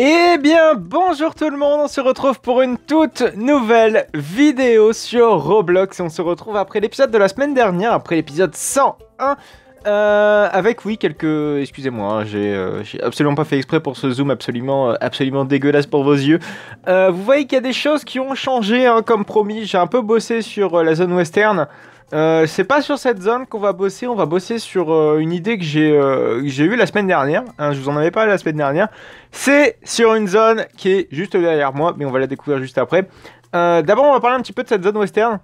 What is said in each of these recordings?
Eh bien, bonjour tout le monde, on se retrouve pour une toute nouvelle vidéo sur Roblox. Et on se retrouve après l'épisode de la semaine dernière, après l'épisode 101. Avec, oui, quelques... Excusez-moi, hein, j'ai absolument pas fait exprès pour ce zoom absolument dégueulasse pour vos yeux. Vous voyez qu'il y a des choses qui ont changé, hein, comme promis. J'ai un peu bossé sur la zone western. C'est pas sur cette zone qu'on va bosser, on va bosser sur une idée que j'ai eue la semaine dernière, hein, je vous en avais parlé la semaine dernière. C'est sur une zone qui est juste derrière moi, mais on va la découvrir juste après. D'abord on va parler un petit peu de cette zone western.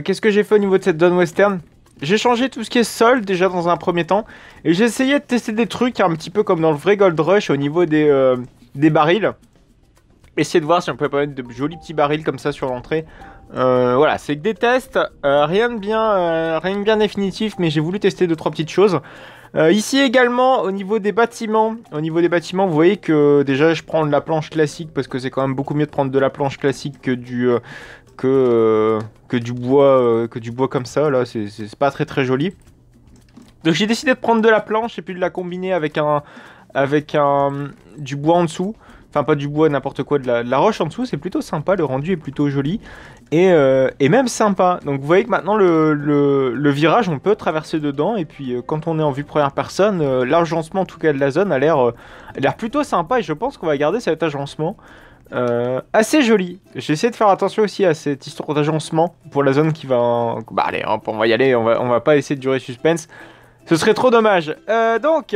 Qu'est-ce que j'ai fait au niveau de cette zone western? J'ai changé tout ce qui est sol déjà dans un premier temps, et j'ai essayé de tester des trucs un petit peu comme dans le vrai Gold Rush au niveau des barils. Essayer de voir si on peut pas mettre de jolis petits barils comme ça sur l'entrée. Voilà, c'est que des tests, rien de bien définitif, mais j'ai voulu tester 2-3 petites choses. Ici également, au niveau des bâtiments, vous voyez que déjà je prends de la planche classique parce que c'est quand même beaucoup mieux de prendre de la planche classique que du bois comme ça. Là, c'est pas très joli. Donc j'ai décidé de prendre de la planche et puis de la combiner avec du bois en dessous. Enfin, pas du bois, n'importe quoi, de la roche en dessous, c'est plutôt sympa, le rendu est plutôt joli. Et même sympa. Donc vous voyez que maintenant, le virage, on peut traverser dedans. Et puis, quand on est en vue première personne, l'agencement, en tout cas, de la zone a l'air plutôt sympa. Et je pense qu'on va garder cet agencement assez joli. J'ai essayé de faire attention aussi à cette histoire d'agencement pour la zone qui va... Bah allez, hop, on va y aller, on va pas essayer de durer suspense. Ce serait trop dommage. Donc...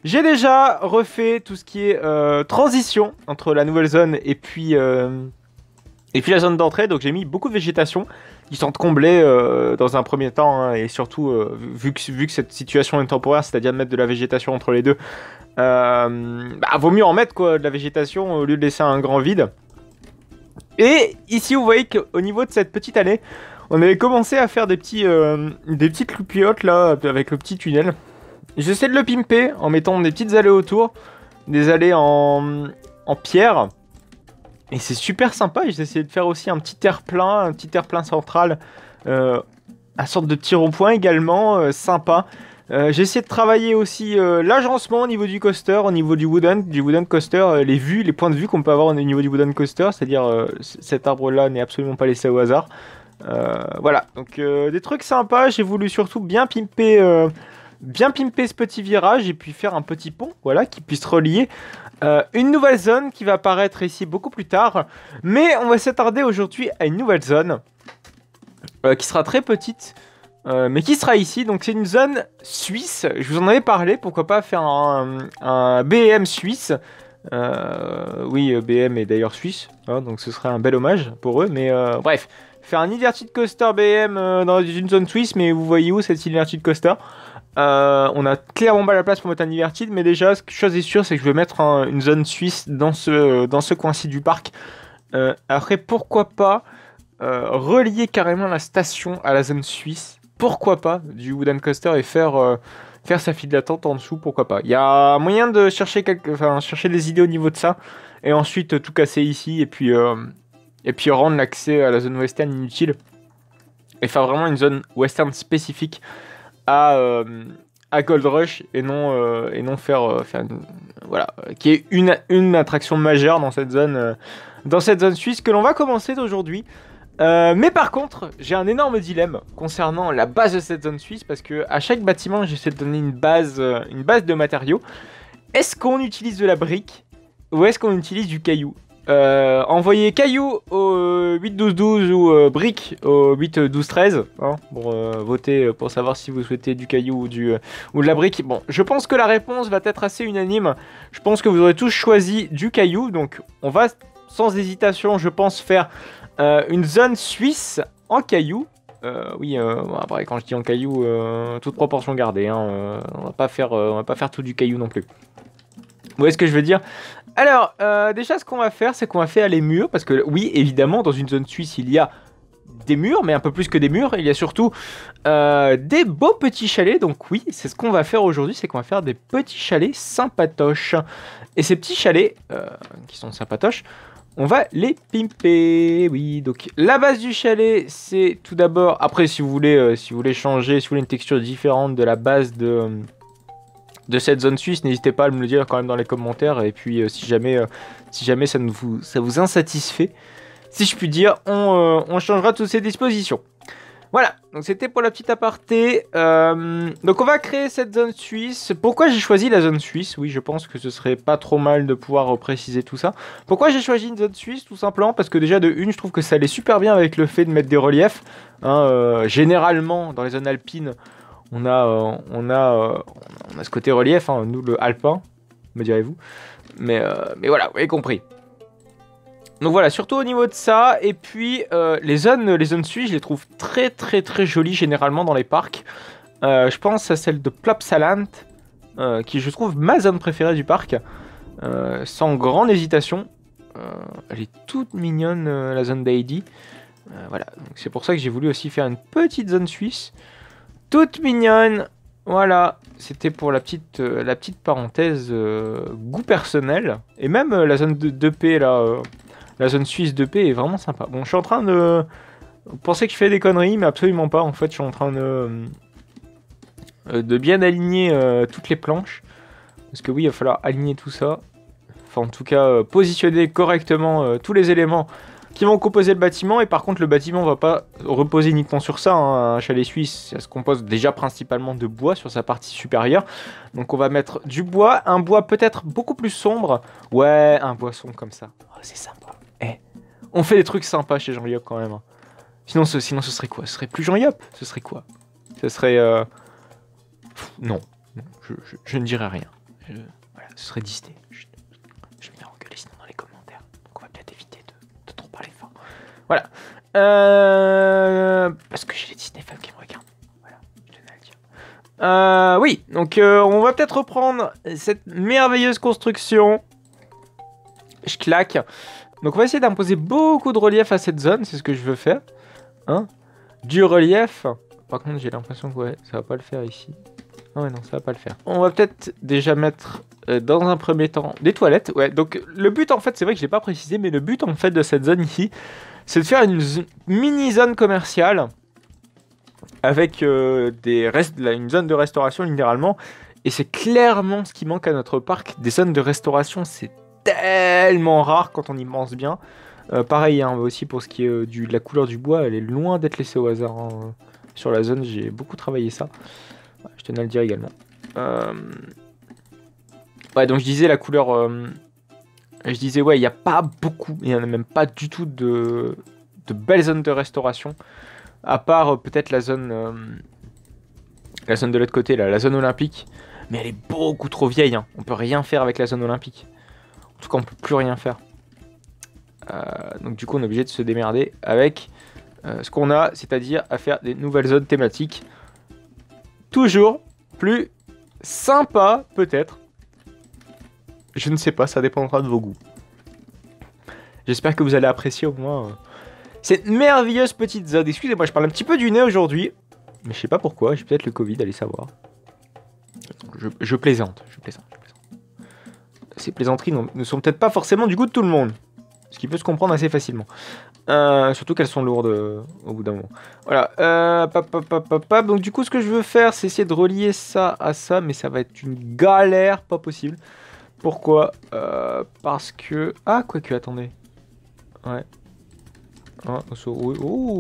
J'ai déjà refait tout ce qui est transition entre la nouvelle zone et puis la zone d'entrée. Donc j'ai mis beaucoup de végétation qui sont comblées dans un premier temps. Hein, et surtout, vu que cette situation est temporaire, c'est-à-dire de mettre de la végétation entre les deux, vaut mieux en mettre quoi, de la végétation au lieu de laisser un grand vide. Et ici, vous voyez qu'au niveau de cette petite allée, on avait commencé à faire des petites loupiottes là, avec le petit tunnel. J'essaie de le pimper en mettant des petites allées autour, des allées en pierre. Et c'est super sympa. J'ai essayé de faire aussi un petit terre-plein central, un sorte de petit rond-point également, sympa. J'ai essayé de travailler aussi l'agencement au niveau du coaster, au niveau du wooden coaster, les points de vue qu'on peut avoir au niveau du wooden coaster, c'est-à-dire cet arbre-là n'est absolument pas laissé au hasard. Voilà, donc des trucs sympas. J'ai voulu surtout bien pimper ce petit virage et puis faire un petit pont, voilà, qui puisse relier une nouvelle zone qui va apparaître ici beaucoup plus tard. Mais on va s'attarder aujourd'hui à une nouvelle zone qui sera très petite, mais qui sera ici. Donc c'est une zone suisse, je vous en avais parlé, pourquoi pas faire un BM suisse. Oui, BM est d'ailleurs suisse, hein, donc ce serait un bel hommage pour eux, mais bref. Faire un inverted coaster BM dans une zone suisse, mais vous voyez où cette inverted coaster? On a clairement pas la place pour mettre un inverted, mais déjà, chose est sûre, c'est que je vais mettre une zone suisse dans ce coin-ci du parc. Après, pourquoi pas relier carrément la station à la zone suisse? Pourquoi pas du wooden coaster et faire sa file d'attente en dessous? Pourquoi pas? Il y a moyen de chercher des idées au niveau de ça, et ensuite tout casser ici, et puis rendre l'accès à la zone western inutile, et faire vraiment une zone western spécifique à Gold Rush et non faire voilà, qui est une attraction majeure dans cette zone suisse que l'on va commencer aujourd'hui. Mais par contre, j'ai un énorme dilemme concernant la base de cette zone suisse, parce que à chaque bâtiment, j'essaie de donner une base de matériaux. Est-ce qu'on utilise de la brique ou est-ce qu'on utilise du caillou? Envoyez caillou au 8-12-12 ou brique au 8-12-13 hein, pour voter pour savoir si vous souhaitez du caillou ou de la brique. Bon, je pense que la réponse va être assez unanime. Je pense que vous aurez tous choisi du caillou, donc on va sans hésitation, je pense, faire une zone suisse en caillou. Oui, après quand je dis en caillou, toute proportion gardée, hein, on va pas faire tout du caillou non plus. Vous voyez ce que je veux dire? Alors, déjà, ce qu'on va faire, c'est qu'on va faire les murs, parce que, oui, évidemment, dans une zone suisse, il y a des murs, mais un peu plus que des murs, il y a surtout des beaux petits chalets, donc oui, c'est ce qu'on va faire aujourd'hui, c'est qu'on va faire des petits chalets sympatoches. Et ces petits chalets, qui sont sympatoches, on va les pimper, oui. Donc, la base du chalet, c'est tout d'abord, après, si vous voulez changer, si vous voulez une texture différente de la base de cette zone suisse, n'hésitez pas à me le dire quand même dans les commentaires. Et puis si jamais ça vous insatisfait, si je puis dire, on changera toutes ces dispositions. Voilà, donc c'était pour la petite aparté. Donc on va créer cette zone suisse. Pourquoi j'ai choisi la zone suisse? Oui, je pense que ce serait pas trop mal de pouvoir préciser tout ça. Pourquoi j'ai choisi une zone suisse? Tout simplement parce que déjà de une, je trouve que ça allait super bien avec le fait de mettre des reliefs. Hein, généralement, dans les zones alpines, on a ce côté relief, hein, nous le alpin, me direz-vous. Mais voilà, vous avez compris. Donc voilà, surtout au niveau de ça, et puis les zones suisses, je les trouve très très très jolies généralement dans les parcs. Je pense à celle de Plopsaland, qui je trouve ma zone préférée du parc, sans grande hésitation. Elle est toute mignonne, la zone d'Heidi. Voilà, c'est pour ça que j'ai voulu aussi faire une petite zone suisse, toute mignonne. Voilà, c'était pour la petite parenthèse goût personnel, et même la zone de 2P là. La zone suisse 2P est vraiment sympa. Bon, je suis en train de penser que je fais des conneries, mais absolument pas. En fait, je suis en train de bien aligner toutes les planches. Parce que oui, il va falloir aligner tout ça. Enfin, en tout cas, positionner correctement tous les éléments qui vont composer le bâtiment. Et par contre, le bâtiment va pas reposer uniquement sur ça. Hein. Un chalet suisse, ça se compose déjà principalement de bois sur sa partie supérieure. Donc on va mettre du bois, un bois peut-être beaucoup plus sombre. Ouais, un bois sombre comme ça. Oh, c'est sympa. On fait des trucs sympas chez Jean Yop quand même. Hein. Sinon, ce serait quoi? Ce serait plus Jean Yop? Ce serait quoi? Ce serait... Non. Je ne dirais rien. Voilà, ce serait Disney. Je vais me faire engueuler sinon dans les commentaires. Donc on va peut-être éviter de trop parler fort. Voilà. Parce que j'ai les Disney fans qui me regardent. Voilà, je tenais à le dire. Oui, donc on va peut-être reprendre cette merveilleuse construction. Je claque. Donc on va essayer d'imposer beaucoup de relief à cette zone, c'est ce que je veux faire. Hein, du relief. Par contre j'ai l'impression que ouais, ça va pas le faire ici. Ah ouais non, ça va pas le faire. On va peut-être déjà mettre dans un premier temps des toilettes. Ouais, donc le but en fait, c'est vrai que je l'ai pas précisé, mais le but en fait de cette zone ici, c'est de faire une mini zone commerciale avec une zone de restauration littéralement. Et c'est clairement ce qui manque à notre parc. Des zones de restauration, c'est tellement rare quand on y pense bien. Pareil, hein, aussi pour ce qui est de la couleur du bois, elle est loin d'être laissée au hasard. Hein. Sur la zone, j'ai beaucoup travaillé ça. Ouais, je tenais à le dire également. Ouais, donc je disais la couleur... je disais, ouais, il n'y a pas beaucoup, il n'y en a même pas du tout de belles zones de restauration. À part peut-être la zone de l'autre côté, là, la zone olympique. Mais elle est beaucoup trop vieille. Hein. On peut rien faire avec la zone olympique. En tout cas, on peut plus rien faire. Donc du coup, on est obligé de se démerder avec ce qu'on a, c'est-à-dire à faire des nouvelles zones thématiques. Toujours plus sympa, peut-être. Je ne sais pas, ça dépendra de vos goûts. J'espère que vous allez apprécier au moins cette merveilleuse petite zone. Excusez-moi, je parle un petit peu du nez aujourd'hui. Mais je sais pas pourquoi, j'ai peut-être le Covid, allez savoir. Je plaisante. Ces plaisanteries ne sont peut-être pas forcément du goût de tout le monde. Ce qui peut se comprendre assez facilement. Surtout qu'elles sont lourdes au bout d'un moment. Voilà. Donc du coup, ce que je veux faire, c'est essayer de relier ça à ça. Mais ça va être une galère pas possible. Pourquoi? Parce que... Ah, quoique, attendez. Ouais. Oh,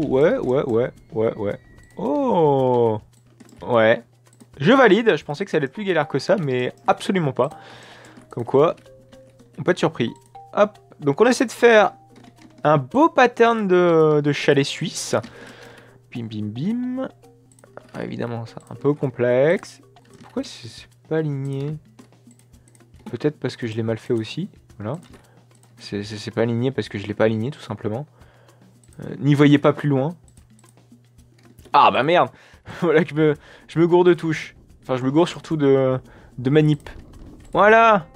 ouais. Oh. Ouais. Je valide. Je pensais que ça allait être plus galère que ça, mais absolument pas. Comme quoi, on peut être surpris. Hop. Donc on essaie de faire un beau pattern de chalet suisse. Bim, bim, bim. Ah, évidemment, c'est un peu complexe. Pourquoi c'est pas aligné? Peut-être parce que je l'ai mal fait aussi. Voilà. C'est pas aligné parce que je l'ai pas aligné, tout simplement. N'y voyez pas plus loin. Ah bah merde. Voilà que je me gourde de touche. Enfin, je me gourde surtout de manip. Voilà.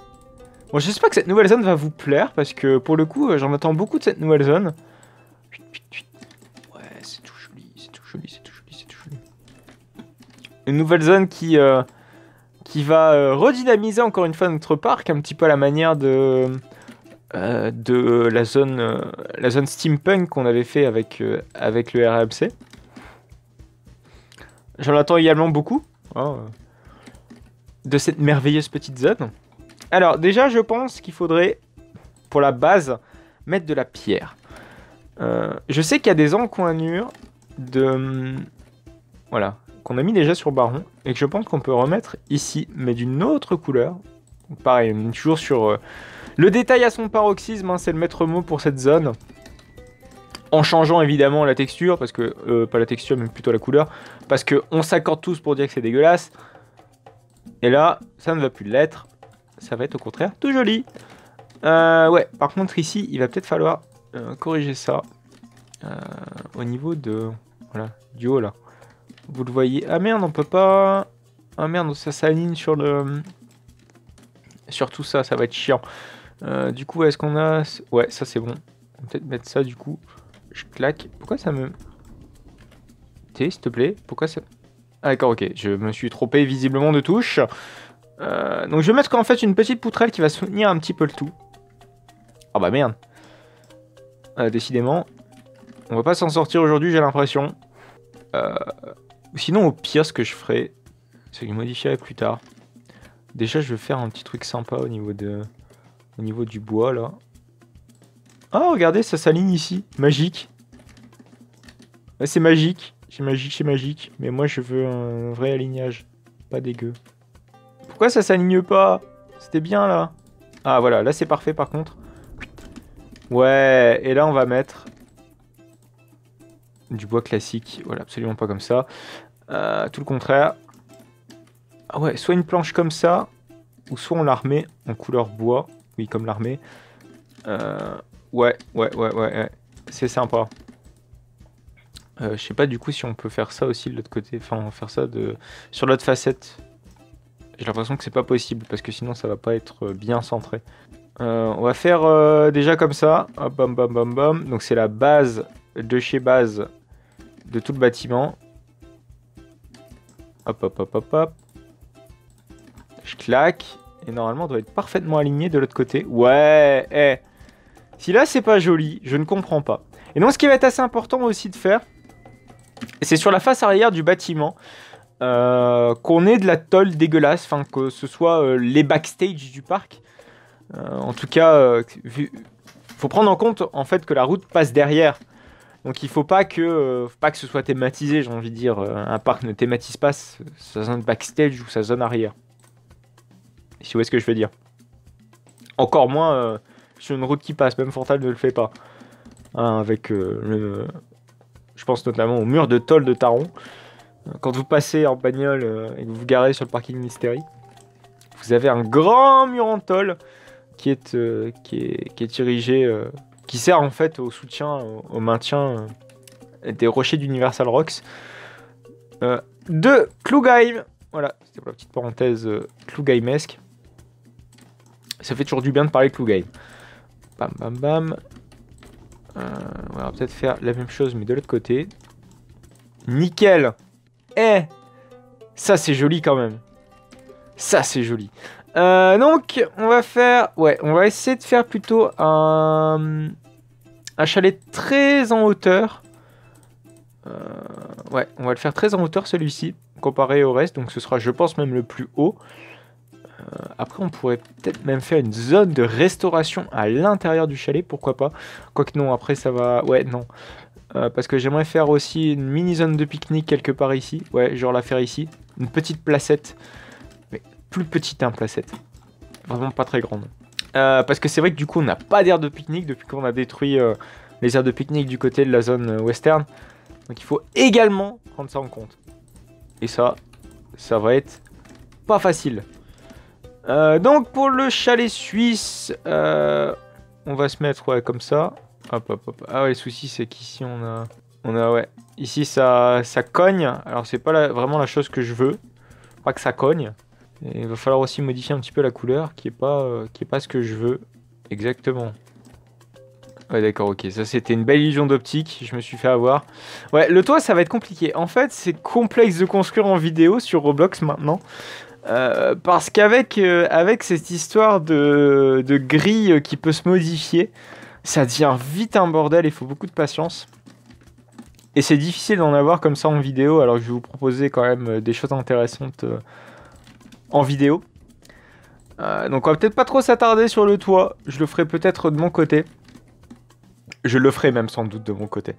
Bon, j'espère que cette nouvelle zone va vous plaire, parce que pour le coup, j'en attends beaucoup de cette nouvelle zone. Ouais, c'est tout joli. Une nouvelle zone qui va redynamiser encore une fois notre parc, un petit peu à la manière de la zone steampunk qu'on avait fait avec le RAMC. J'en attends également beaucoup. Oh. de cette merveilleuse petite zone. Alors déjà je pense qu'il faudrait, pour la base, mettre de la pierre. Je sais qu'il y a des encoinures de... Voilà, qu'on a mis déjà sur Baron, et que je pense qu'on peut remettre ici, mais d'une autre couleur. Donc, pareil, on est toujours sur... Le détail à son paroxysme, hein, c'est le maître mot pour cette zone. En changeant évidemment la texture, parce que... pas la texture, mais plutôt la couleur. Parce qu'on s'accorde tous pour dire que c'est dégueulasse. Et là, ça ne va plus l'être. Ça va être au contraire tout joli. Ouais, par contre ici, il va peut-être falloir corriger ça. Au niveau de... Voilà, du haut là. Vous le voyez. Ah merde, on peut pas... Ah merde, ça s'aligne sur le... Sur tout ça, ça va être chiant. Du coup, est-ce qu'on a... Ouais, ça c'est bon. On va peut-être mettre ça du coup. Je claque. Pourquoi ça me... S'il te plaît. Pourquoi ça... Ah d'accord, ok. Je me suis trompé visiblement de touche. Donc je vais mettre en fait une petite poutrelle qui va soutenir un petit peu le tout. Ah bah merde. Décidément. On va pas s'en sortir aujourd'hui, j'ai l'impression. Sinon, au pire, ce que je ferai, c'est que je modifierai plus tard. Déjà, je vais faire un petit truc sympa au niveau du bois, là. Ah, regardez, ça s'aligne ici. Magique. Ouais, c'est magique. C'est magique, c'est magique. Mais moi, je veux un vrai alignage. Pas dégueu. Pourquoi ça s'aligne pas? C'était bien, là. Ah, voilà. Là, c'est parfait, par contre. Ouais. Et là, on va mettre... du bois classique. Voilà, absolument pas comme ça. Tout le contraire. Ah ouais, soit une planche comme ça, ou soit on la remet en couleur bois. Oui, comme l'armée. Ouais. C'est sympa. Je sais pas du coup si on peut faire ça aussi de l'autre côté. Enfin, faire ça sur l'autre facette. J'ai l'impression que c'est pas possible, parce que sinon ça va pas être bien centré. On va faire déjà comme ça. Hop, bam, bam, bam, bam. Donc c'est la base de chez base de tout le bâtiment. Hop, hop, hop, hop, hop. Je claque. Et normalement, on doit être parfaitement aligné de l'autre côté. Ouais, eh. Si là, c'est pas joli, je ne comprends pas. Et donc, ce qui va être assez important aussi de faire, c'est sur la face arrière du bâtiment, qu'on ait de la tôle dégueulasse, enfin, que ce soit les backstage du parc. En tout cas, faut prendre en compte, en fait, que la route passe derrière. Donc il faut pas que ce soit thématisé, j'ai envie de dire. Un parc ne thématise pas sa zone backstage ou sa zone arrière. Si vous voyez ce que je veux dire. Encore moins sur une route qui passe, même Fortal ne le fait pas. Hein, avec je pense notamment au mur de tôle de Taron. Quand vous passez en bagnole et que vous vous garez sur le parking Mystery, vous avez un grand mur en tôle qui est érigé... qui sert en fait au soutien, au maintien des rochers d'Universal Rocks de Klugheim. Voilà, c'était pour la petite parenthèse Klugheimesque. Ça fait toujours du bien de parler Klugheim. Bam, bam, bam. On va peut-être faire la même chose, mais de l'autre côté. Nickel. Eh, ça c'est joli quand même. Ça c'est joli. Donc, on va faire... Ouais, on va essayer de faire plutôt un chalet très en hauteur. Ouais, on va le faire très en hauteur celui-ci, comparé au reste. Donc ce sera, je pense, même le plus haut. Après, on pourrait peut-être même faire une zone de restauration à l'intérieur du chalet, pourquoi pas. Quoique non, après ça va... Ouais, non. Parce que j'aimerais faire aussi une mini-zone de pique-nique quelque part ici. Ouais, genre la faire ici. Une petite placette. Plus petite, hein, placette. Vraiment pas très grande. Parce que c'est vrai que du coup, on n'a pas d'aire de pique-nique depuis qu'on a détruit les aires de pique-nique du côté de la zone western. Donc il faut également prendre ça en compte. Et ça va être pas facile. Donc pour le chalet suisse, on va se mettre ouais, comme ça. Hop, hop, hop. Ah ouais, le souci c'est qu'ici on a ouais. Ici ça cogne. Alors c'est pas vraiment la chose que je veux. Pas que ça cogne. Et il va falloir aussi modifier un petit peu la couleur qui est pas ce que je veux exactement. Ouais d'accord, ok, ça c'était une belle illusion d'optique, je me suis fait avoir. Ouais, le toit ça va être compliqué. En fait c'est complexe de construire en vidéo sur Roblox maintenant. Parce qu'avec avec cette histoire de grille qui peut se modifier, ça devient vite un bordel, il faut beaucoup de patience. Et c'est difficile d'en avoir comme ça en vidéo, alors je vais vous proposer quand même des choses intéressantes en vidéo. Donc on va peut-être pas trop s'attarder sur le toit. Je le ferai peut-être de mon côté. Je le ferai même sans doute de mon côté.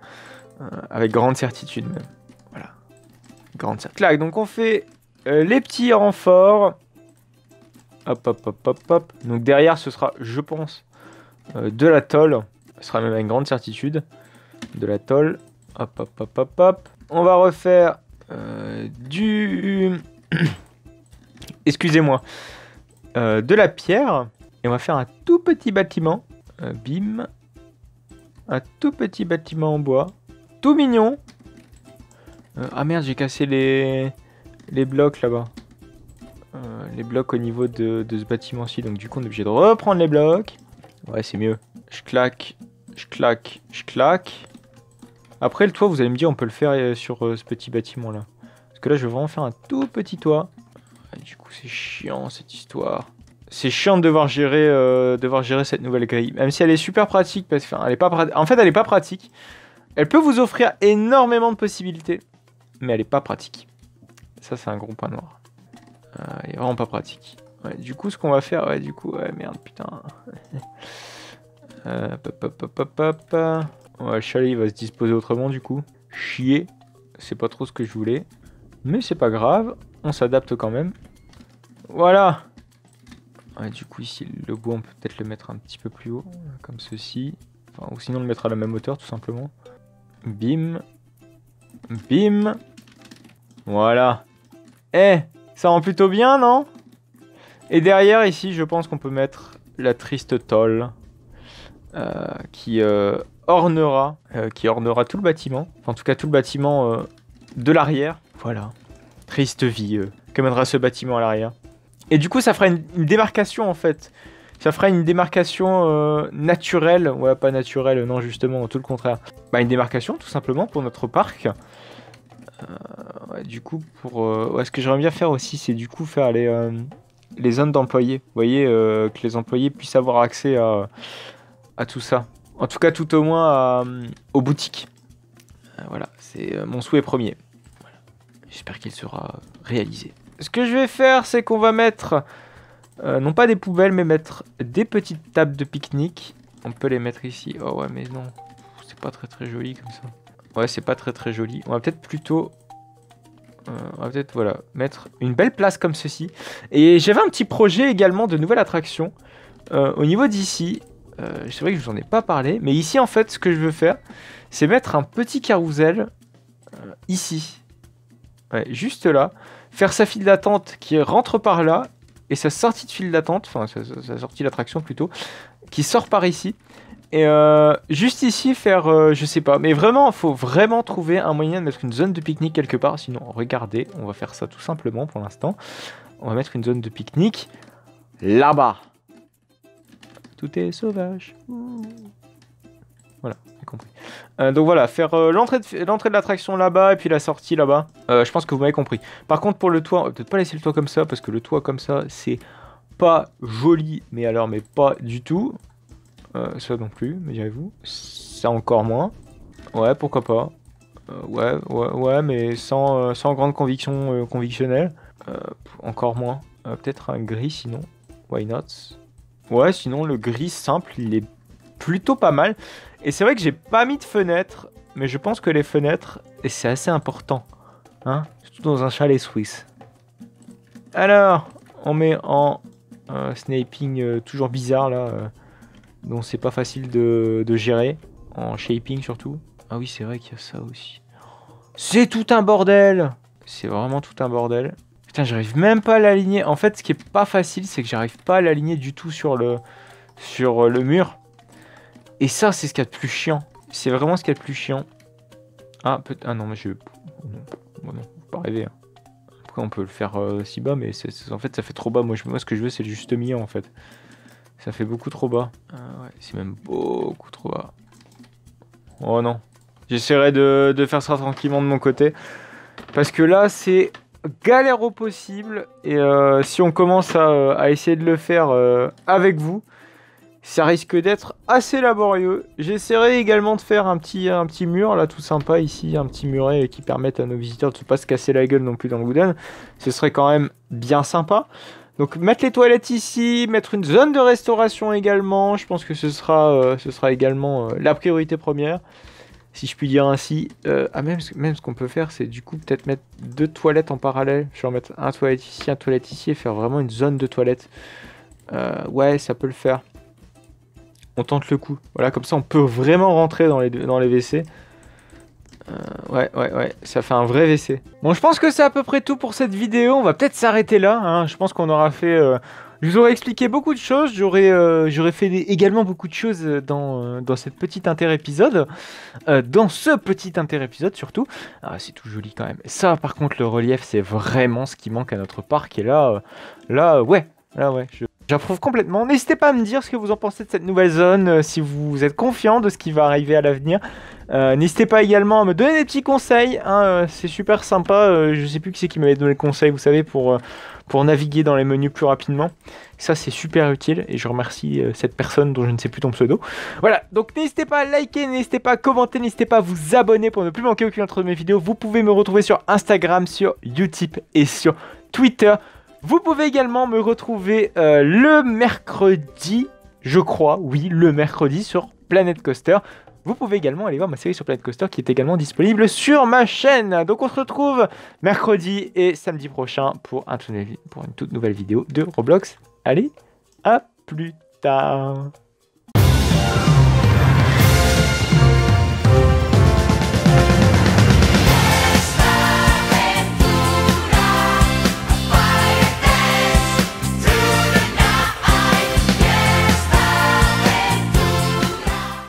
Avec grande certitude même. Voilà. Grande certitude. Clac, donc on fait les petits renforts. Hop, hop, hop, hop, hop. Donc derrière, ce sera, je pense, de la tôle. Ce sera même avec grande certitude. De la tôle. Hop, hop, hop, hop, hop. On va refaire du... Excusez-moi. De la pierre. Et on va faire un tout petit bâtiment. Bim. Un tout petit bâtiment en bois. Tout mignon. Ah merde, j'ai cassé les blocs là-bas. Les blocs au niveau de ce bâtiment-ci. Donc du coup, on est obligé de reprendre les blocs. Ouais, c'est mieux. Je claque, je claque, je claque. Après, le toit, vous allez me dire, on peut le faire sur ce petit bâtiment-là. Parce que là, je vais vraiment faire un tout petit toit. Ouais, du coup, c'est chiant, cette histoire. C'est chiant de devoir gérer cette nouvelle grille. Même si elle est super pratique. Parce que, enfin, elle est pas en fait, elle est pas pratique. Elle peut vous offrir énormément de possibilités. Mais elle est pas pratique. Ça, c'est un gros point noir. Elle est vraiment pas pratique. Ouais, du coup, ce qu'on va faire... Ouais, du coup... Ouais, merde, putain. Hop, hop, hop, hop, hop. Ouais, le chalet, il va se disposer autrement, du coup. Chier. C'est pas trop ce que je voulais. Mais c'est pas grave. On s'adapte quand même. Voilà. Ouais, du coup, ici, le bois, on peut peut-être le mettre un petit peu plus haut. Comme ceci. Enfin, ou sinon, le mettre à la même hauteur, tout simplement. Bim. Bim. Voilà. Eh, ça rend plutôt bien, non? Et derrière, ici, je pense qu'on peut mettre la triste tôle. Qui ornera tout le bâtiment. Enfin, en tout cas, tout le bâtiment de l'arrière. Voilà. Triste vie que mènera ce bâtiment à l'arrière. Et du coup, ça fera une démarcation, en fait. Ça fera une démarcation naturelle. Ouais, pas naturelle, non, justement, tout le contraire. Bah, une démarcation, tout simplement, pour notre parc. Ouais, du coup, ouais, ce que j'aimerais bien faire aussi, c'est du coup faire les zones d'employés. Vous voyez, que les employés puissent avoir accès à tout ça. En tout cas, tout au moins aux boutiques. Voilà, c'est mon souhait premier. Voilà. J'espère qu'il sera réalisé. Ce que je vais faire, c'est qu'on va mettre, non pas des poubelles, mais mettre des petites tables de pique-nique. On peut les mettre ici. Oh ouais, mais non, c'est pas très joli comme ça. Ouais, c'est pas très joli. On va peut-être plutôt... on va peut-être, voilà, mettre une belle place comme ceci. Et j'avais un petit projet également de nouvelle attraction. Au niveau d'ici... c'est vrai que je vous en ai pas parlé, mais ici en fait ce que je veux faire c'est mettre un petit carrousel ici, ouais, juste là, faire sa file d'attente qui rentre par là et sa sortie de file d'attente, enfin sa sortie d'attraction plutôt, qui sort par ici et juste ici faire, je sais pas, mais vraiment faut vraiment trouver un moyen de mettre une zone de pique-nique quelque part, sinon regardez, on va faire ça tout simplement pour l'instant, on va mettre une zone de pique-nique là-bas. Tout est sauvage. Voilà, j'ai compris. Donc voilà, faire l'entrée de l'attraction là-bas et puis la sortie là-bas. Je pense que vous m'avez compris. Par contre, pour le toit, on va peut-être pas laisser le toit comme ça, parce que le toit comme ça, c'est pas joli, mais alors, mais pas du tout. Ça non plus, me direz-vous. Ça encore moins. Ouais, pourquoi pas. Ouais, mais sans grande conviction convictionnelle. Encore moins. Peut-être un gris sinon. Why not? Ouais, sinon le gris simple, il est plutôt pas mal. Et c'est vrai que j'ai pas mis de fenêtres, mais je pense que les fenêtres, et c'est assez important, hein, surtout dans un chalet suisse. Alors, on met en sniping toujours bizarre là, dont c'est pas facile de gérer, en shaping surtout. Ah oui, c'est vrai qu'il y a ça aussi. C'est tout un bordel! C'est vraiment tout un bordel. Putain, j'arrive même pas à l'aligner. En fait, ce qui est pas facile, c'est que j'arrive pas à l'aligner du tout sur le mur. Et ça, c'est ce qu'il y a de plus chiant. C'est vraiment ce qu'il y a de plus chiant. Ah, ah non, mais je... Bon, non, faut pas rêver. Hein. Après, on peut le faire si bas, mais en fait, ça fait trop bas. Moi, ce que je veux, c'est le juste milieu, en fait. Ça fait beaucoup trop bas. Ouais, c'est même beaucoup trop bas. Oh non. J'essaierai de faire ça tranquillement de mon côté. Parce que là, c'est... galère au possible et si on commence à essayer de le faire avec vous, ça risque d'être assez laborieux. J'essaierai également de faire un petit mur là tout sympa ici, un petit muret qui permette à nos visiteurs de ne pas se casser la gueule non plus dans le wooden. Ce serait quand même bien sympa. Donc mettre les toilettes ici, mettre une zone de restauration également, je pense que ce sera également la priorité première, si je puis dire ainsi. Même ce qu'on peut faire, c'est du coup peut-être mettre 2 toilettes en parallèle. Je vais en mettre un toilette ici et faire vraiment une zone de toilettes. Ouais, ça peut le faire. On tente le coup. Voilà, comme ça on peut vraiment rentrer dans les WC. Ouais, ça fait un vrai WC. Bon, je pense que c'est à peu près tout pour cette vidéo. On va peut-être s'arrêter là, hein. Je pense qu'on aura fait... je vous aurais expliqué beaucoup de choses. J'aurais fait également beaucoup de choses dans cette petite inter-épisode. Dans ce petit inter-épisode, surtout. Ah, c'est tout joli quand même. Ça, par contre, le relief, c'est vraiment ce qui manque à notre parc. Et là, ouais. J'approuve complètement. N'hésitez pas à me dire ce que vous en pensez de cette nouvelle zone, si vous êtes confiant de ce qui va arriver à l'avenir. N'hésitez pas également à me donner des petits conseils, hein, c'est super sympa. Je sais plus qui c'est qui m'avait donné le conseil, vous savez, pour naviguer dans les menus plus rapidement. Ça, c'est super utile et je remercie cette personne dont je ne sais plus ton pseudo. Voilà, donc n'hésitez pas à liker, n'hésitez pas à commenter, n'hésitez pas à vous abonner pour ne plus manquer aucune autre de mes vidéos. Vous pouvez me retrouver sur Instagram, sur YouTube et sur Twitter. Vous pouvez également me retrouver le mercredi, je crois, oui, le mercredi sur Planet Coaster. Vous pouvez également aller voir ma série sur Planet Coaster qui est également disponible sur ma chaîne. Donc on se retrouve mercredi et samedi prochain pour une toute nouvelle vidéo de Roblox. Allez, à plus tard.